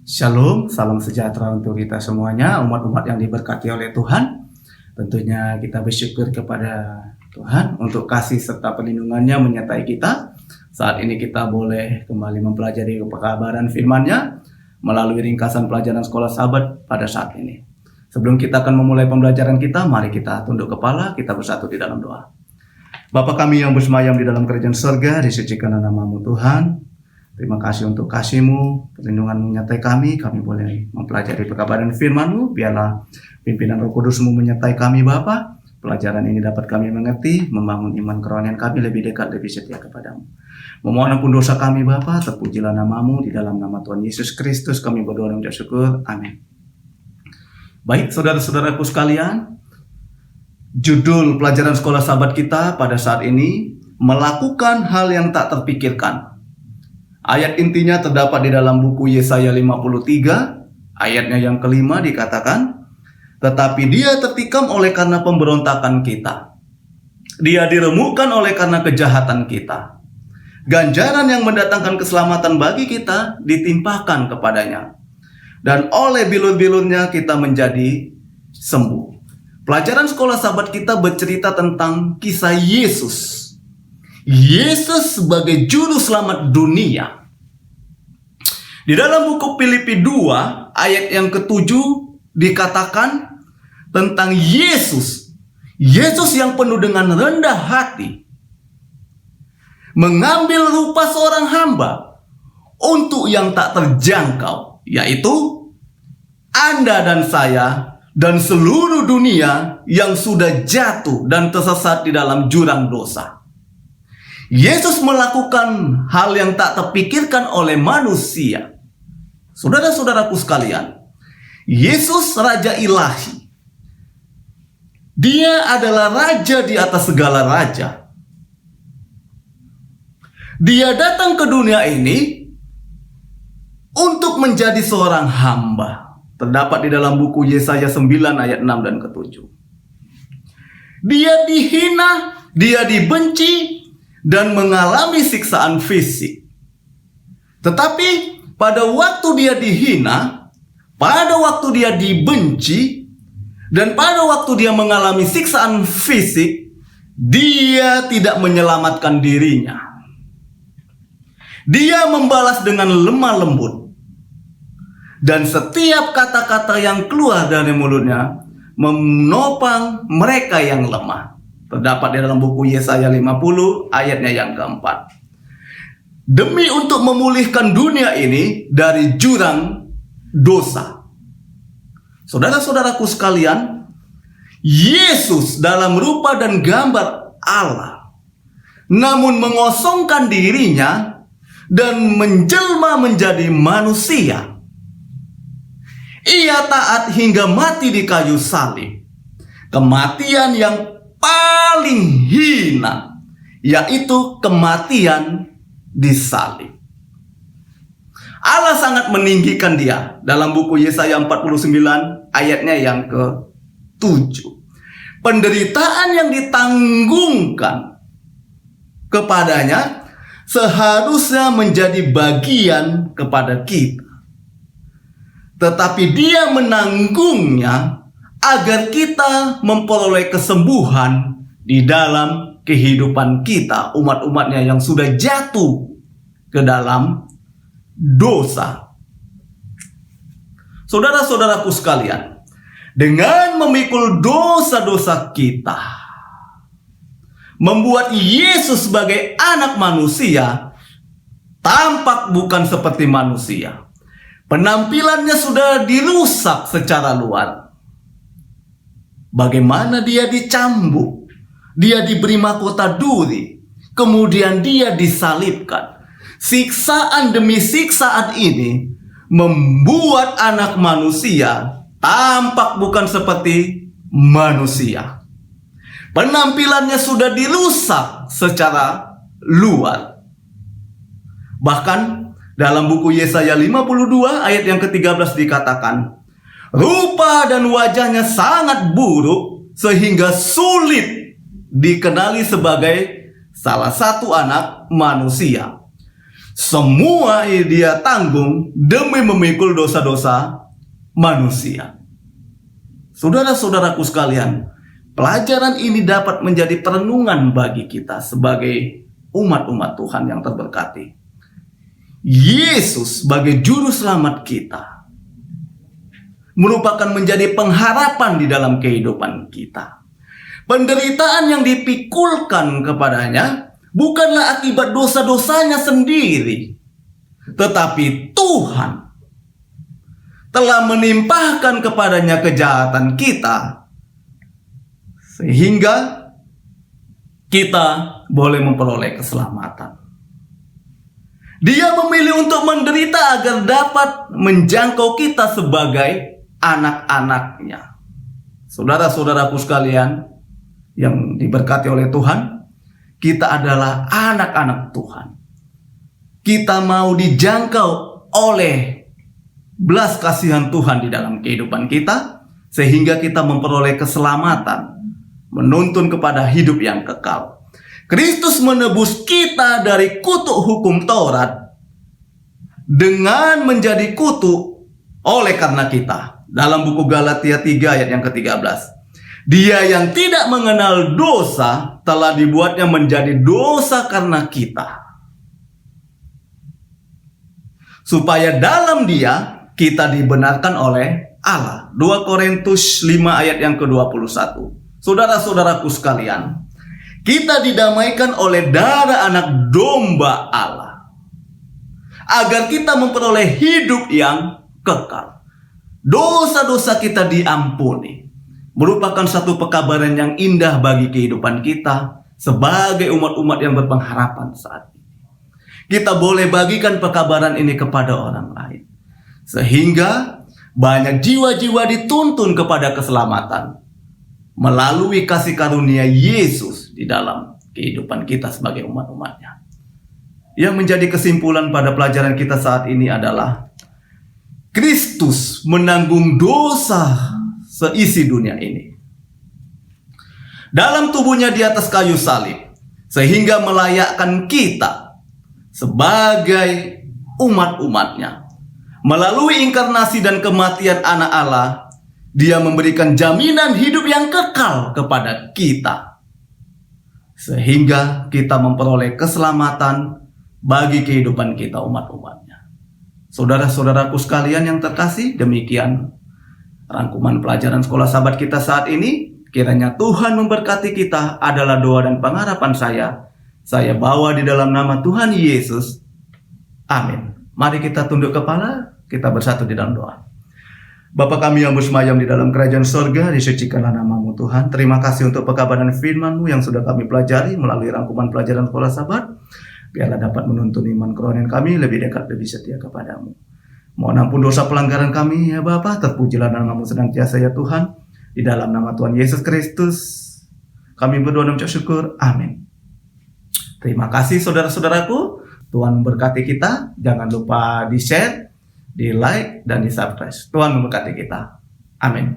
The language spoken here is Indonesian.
Shalom, salam sejahtera untuk kita semuanya, umat-umat yang diberkati oleh Tuhan. Tentunya kita bersyukur kepada Tuhan untuk kasih serta perlindungannya menyertai kita. Saat ini kita boleh kembali mempelajari pekabaran firman-Nya melalui ringkasan pelajaran sekolah sahabat pada saat ini. Sebelum kita akan memulai pembelajaran kita, mari kita tunduk kepala, kita bersatu di dalam doa. Bapa kami yang bersemayam di dalam kerajaan surga, disucikanlah nama-Mu Tuhan. Terima kasih untuk kasih-Mu, perlindungan-Mu menyertai kami boleh mempelajari pekabaran firman-Mu. Biarlah pimpinan Roh Kudus-Mu menyertai kami Bapa. Pelajaran ini dapat kami mengerti, membangun iman kerohanian kami lebih dekat, lebih setia kepada-Mu. Memohon ampun dosa kami Bapa, terpujilah nama-Mu, di dalam nama Tuhan Yesus Kristus kami berdoa dan mengucap syukur. Amin. Baik, saudara-saudaraku sekalian, judul pelajaran sekolah sahabat kita pada saat ini, melakukan hal yang tak terpikirkan. Ayat intinya terdapat di dalam buku Yesaya 53, ayatnya yang kelima dikatakan, tetapi dia tertikam oleh karena pemberontakan kita. Dia diremukkan oleh karena kejahatan kita. Ganjaran yang mendatangkan keselamatan bagi kita ditimpakan kepadanya. Dan oleh bilur-bilurnya kita menjadi sembuh. Pelajaran sekolah sahabat kita bercerita tentang kisah Yesus. Yesus sebagai juru selamat dunia. Di dalam buku Filipi 2 ayat yang ke-7 dikatakan tentang Yesus. Yesus yang penuh dengan rendah hati mengambil rupa seorang hamba untuk yang tak terjangkau, yaitu Anda dan saya dan seluruh dunia yang sudah jatuh dan tersesat di dalam jurang dosa. Yesus melakukan hal yang tak terpikirkan oleh manusia. Saudara-saudaraku sekalian, Yesus Raja Ilahi. Dia adalah Raja di atas segala raja. Dia datang ke dunia ini untuk menjadi seorang hamba. Terdapat di dalam buku Yesaya 9 ayat 6 dan ke-7. Dia dihina, dia dibenci, dan mengalami siksaan fisik. Tetapi pada waktu dia dihina, pada waktu dia dibenci, dan pada waktu dia mengalami siksaan fisik, dia tidak menyelamatkan dirinya. Dia membalas dengan lemah lembut. Dan setiap kata-kata yang keluar dari mulutnya menopang mereka yang lemah. Terdapat di dalam buku Yesaya 50 ayatnya yang keempat. Demi untuk memulihkan dunia ini dari jurang dosa. Saudara-saudaraku sekalian, Yesus dalam rupa dan gambar Allah, namun mengosongkan dirinya dan menjelma menjadi manusia. Ia taat hingga mati di kayu salib. Kematian yang paling hina, yaitu kematian disalib. Allah sangat meninggikan dia. Dalam buku Yesaya 49 ayatnya yang ke-7. Penderitaan yang ditanggungkan kepadanya seharusnya menjadi bagian kepada kita. Tetapi dia menanggungnya agar kita memperoleh kesembuhan di dalam kehidupan kita, umat-umatnya yang sudah jatuh ke dalam dosa. Saudara-saudaraku sekalian, dengan memikul dosa-dosa kita, membuat Yesus sebagai anak manusia tampak bukan seperti manusia. Penampilannya sudah dirusak secara luar. Bagaimana dia dicambuk, dia diberi mahkota duri, kemudian dia disalibkan. Siksaan demi siksaan ini membuat anak manusia tampak bukan seperti manusia. Penampilannya sudah dirusak secara luar. Bahkan dalam buku Yesaya 52 ayat yang ke-13 dikatakan, rupa dan wajahnya sangat buruk sehingga sulit dikenali sebagai salah satu anak manusia. Semua dia tanggung demi memikul dosa-dosa manusia. Saudara-saudaraku sekalian, pelajaran ini dapat menjadi perenungan bagi kita sebagai umat-umat Tuhan yang terberkati. Yesus sebagai juru selamat kita merupakan menjadi pengharapan di dalam kehidupan kita. Penderitaan yang dipikulkan kepadanya bukanlah akibat dosa-dosanya sendiri, tetapi Tuhan telah menimpahkan kepadanya kejahatan kita, sehingga kita boleh memperoleh keselamatan. Dia memilih untuk menderita agar dapat menjangkau kita sebagai anak-anaknya. Saudara-saudaraku sekalian yang diberkati oleh Tuhan, kita adalah anak-anak Tuhan. Kita mau dijangkau oleh belas kasihan Tuhan di dalam kehidupan kita, sehingga kita memperoleh keselamatan, menuntun kepada hidup yang kekal. Kristus menebus kita dari kutuk hukum Taurat dengan menjadi kutuk oleh karena kita. Dalam buku Galatia 3 ayat yang ke-13. Dia yang tidak mengenal dosa telah dibuatnya menjadi dosa karena kita, supaya dalam dia kita dibenarkan oleh Allah. 2 Korintus 5 ayat yang ke-21. Saudara-saudaraku sekalian, kita didamaikan oleh darah anak domba Allah, agar kita memperoleh hidup yang kekal. Dosa-dosa kita diampuni, merupakan satu pekabaran yang indah bagi kehidupan kita sebagai umat-umat yang berpengharapan saat ini. Kita boleh bagikan pekabaran ini kepada orang lain, sehingga banyak jiwa-jiwa dituntun kepada keselamatan melalui kasih karunia Yesus di dalam kehidupan kita sebagai umat-umatnya. Yang menjadi kesimpulan pada pelajaran kita saat ini adalah Kristus menanggung dosa seisi dunia ini dalam tubuhnya di atas kayu salib, sehingga melayakkan kita sebagai umat-umatnya. Melalui inkarnasi dan kematian anak Allah, dia memberikan jaminan hidup yang kekal kepada kita, sehingga kita memperoleh keselamatan bagi kehidupan kita umat-umatnya. Saudara-saudaraku sekalian yang terkasih, demikian rangkuman pelajaran sekolah sahabat kita saat ini. Kiranya Tuhan memberkati kita adalah doa dan pengharapan saya bawa di dalam nama Tuhan Yesus. Amin. Mari kita tunduk kepala, kita bersatu di dalam doa. Bapa kami yang bersemayam di dalam kerajaan sorga, disucikanlah nama-Mu Tuhan. Terima kasih untuk pekabaran firman-Mu yang sudah kami pelajari melalui rangkuman pelajaran sekolah sahabat. Biarlah dapat menuntun iman kerohanian kami lebih dekat, lebih setia kepadamu. Mohon ampun dosa pelanggaran kami ya Bapa, terpujilah nama-Mu senantiasa ya Tuhan. Di dalam nama Tuhan Yesus Kristus kami berdoa dan mengucap syukur. Amin. Terima kasih saudara-saudaraku. Tuhan memberkati kita. Jangan lupa di-share, di-like, dan di-subscribe. Tuhan memberkati kita. Amin.